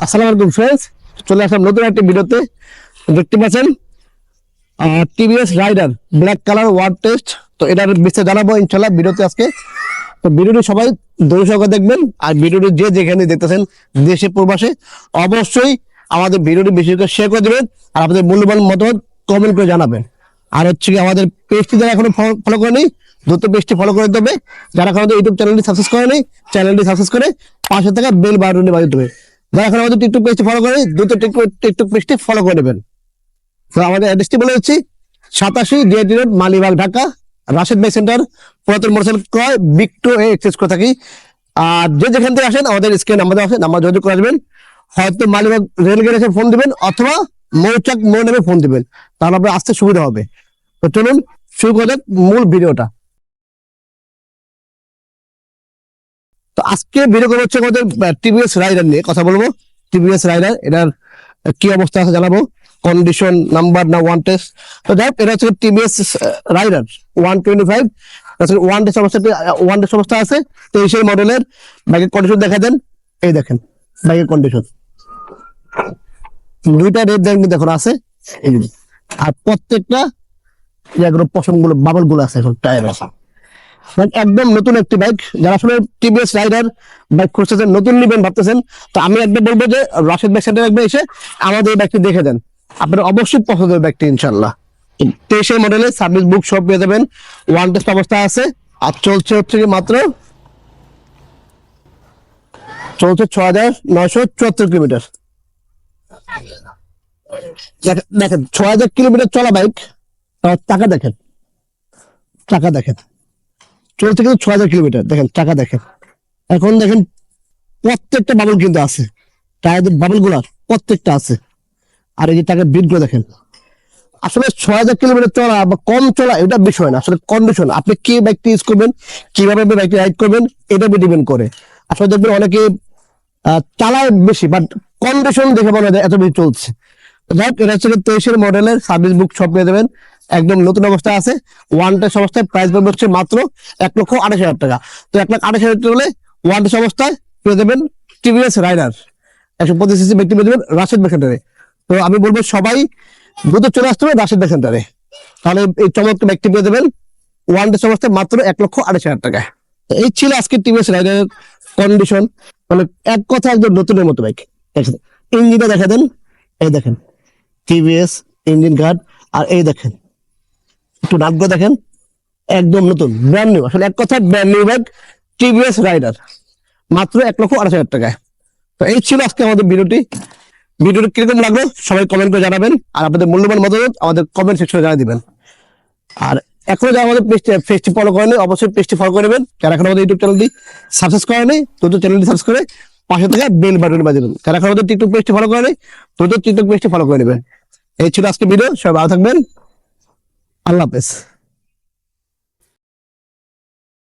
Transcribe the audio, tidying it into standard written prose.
আসসালামু আলাইকুম ফ্রেন্ডস, চলে আসলাম নতুন একটা ভিডিওতে। দেখতে পাচ্ছেন টিভিএস রাইডার ব্ল্যাক কালার ওয়ার্ড টেস্ট। তো এটার বিস্তারিত জানাবো ইনশাল্লাহ ভিডিওতে আজকে। তো ভিডিওটি সবাই ধৈর্য সহকারে দেখবেন, আর ভিডিওটি যে যেখানে দেখতেছেন দেশে প্রবাসে অবশ্যই আমাদের ভিডিওটি বেশি করে শেয়ার করে দেবেন, আর আপনাদের মূল্যবান মতামত কমেন্ট করে জানাবেন। আর হচ্ছে কি আমাদের পেজটি যারা এখনো ফলো করেনি, দ্রুত পেজটি ফলো করে দেবে। যারা এখন আমাদের ইউটিউব চ্যানেলটি সাবস্ক্রাইব করেনি, চ্যানেলটি সাবস্ক্রাইব করে পাশে থাকা বেল বাটনটি বাজিয়ে দেবে। যারা এখন আমাদের টিকটক পেজটি ফলো করে দ্রুত টিকটক পেজটি ফলো করে নেবেন। তো আমাদের অ্যাড্রেসটি বলে হচ্ছে 87 ডিআইটি রোড, মালিবাগ, ঢাকা। রাশেদ ভাই সেন্টার, পুরাতন মোটরসাইকেল ক্রয়, বিগ 2 এক্সেস করে থাকি। আর যে যেখান থেকে আসেন আমাদের স্ক্রিন নাম্বার আছে, নাম্বার যোগাযোগ করে আসবেন। হয়তো মালিবাগ রেলগেট এসে ফোন দিবেন, অথবা মৌচাক মোড় নেমে ফোন দিবেন, তাহলে আপনার আসতে সুবিধা হবে। তো চলুন শুরু করা যাক মূল ভিডিওটা। তো আজকে ভিডিও করা হচ্ছে আমাদের টিভিএস রাইডার নিয়ে কথা বলবো। টিভিএস রাইডার এটার কি অবস্থা আছে জানাবো, কন্ডিশন, নাম্বার না ওয়ান টেস্ট। তো দেখ, এটা হচ্ছে টিভিএস রাইডার 125। ওয়ান টেস্ট অবস্থা আছে 23-এর মডেলের। বাইকের কন্ডিশন দেখা দেন, এই দেখেন বাইকের কন্ডিশন, দুইটা রেড দেখুন আছে। আর প্রত্যেকটা পশম গুলো, বাবল গুলো আছে এখন টায়ার আছে। একদম নতুন একটি বাইক। যারা আসলে টিভিএস রাইডার বাইক খুঁজতেছেন, নতুন নিবেন ভাবতেছেন, তো আমি একবার বলবো যে রাশেদ বাইক সেন্টার একবার এসে আমাদের এই বাইকটি দেখে দেন, আপনার অবশ্যই পছন্দের বাইকটি ইনশাল্লাহ। 23-এর মডেলের সার্ভিস বুক সব পেয়ে যাবেন, ওয়ান টেস্ট অবস্থা আছে। আর চলছে হচ্ছে কি মাত্র 6974 কিলোমিটার। দেখেন 6000 কিলোমিটার চলা বাইক, টাকা দেখেন, টাকা দেখেন, চলছে কিন্তু 6000 কিলোমিটার। দেখেন টাকা দেখেন, এখন দেখেন প্রত্যেকটা বাবল কিন্তু আছে, টায়ারের বাবল গুলা প্রত্যেকটা আছে। আর এই যে টাকার বিট গুলো দেখেন। আসলে 6000 কিলোমিটার চলা বা কম চলা এটা বিষয় না, আসলে কন্ডিশন, আপনি কি বাইকটি ইউজ করবেন, কিভাবে বাইকটি রাইড করবেন, এটা ডিপেন্ড করে। আসলে দেখবেন অনেকে চালায় বেশি, বাট কন্ডিশন দেখে মনে হয় এত বেশি চলছে। যাই হোক, এটা হচ্ছে 23-এর মডেলের সার্ভিস বুক সব পেয়ে দেবেন, একদম নতুন অবস্থায় আছে। ওয়ান টেস্ট অবস্থায় প্রাইস পড়বে হচ্ছে মাত্র 1,28,000 টাকা। তো 1,28,000 টাকা হলে ওয়ান টেস্ট অবস্থায় পেয়ে দেবেন টিভিএস রাইডার 125 সিসি ব্যক্তি পেয়ে দেবেন রাশেদ বাইক সেন্টারে। তো আমি বলবো সবাই দ্রুত চলে আসতে হবে রাশেদ বাইক সেন্টারে, তাহলে এই চমৎকার ব্যক্তি পেয়ে দেবেন ওয়ান টেস্ট অবস্থায় মাত্র 1,28,000 টাকায়। এই ছিল আজকে টিভিএস রাইডারের কন্ডিশন, মানে এক কথা একদম নতুনের মতো বাইক। ইঞ্জিনটা দেখা দেন, এই দেখেন টিভিএস ইঞ্জিন গার্ড, আর এই দেখেন একটু নাটগুলো দেখেন, একদম নতুন ব্র্যান্ড নিউ। আসলে এক কথা brand new bike TVS Raider মাত্র 1,28,000 টাকায়। তো এই ছিল আজকে আমাদের ভিডিওটি কিরকম লাগলো সবাই কমেন্ট করে জানাবেন, আর আপনাদের মূল্যবান মতামত আমাদের কমেন্ট সেকশনে জানিয়ে দিবেন। আর এখনো যারা আমাদের পেজটি ফলো করেনি, অবশ্যই পেজটি ফলো করে নেবেন। যারা এখন আমাদের ইউটিউব চ্যানেলটি সাবস্ক্রাইব করেনি, দ্রুত চ্যানেলটি সাবস্ক্রাইব করে পাশে থাকা বেল বাটন বাজিয়ে দেবেন। যারা এখন আমাদের টিকটক পেজটি ফলো করেনি, দ্রুত টিকটক পেজটি ফলো করে নেবেন। এই ছিল আজকে ভিডিও, সবাই ভালো থাকবেন, আল্লাহ হাফেজ।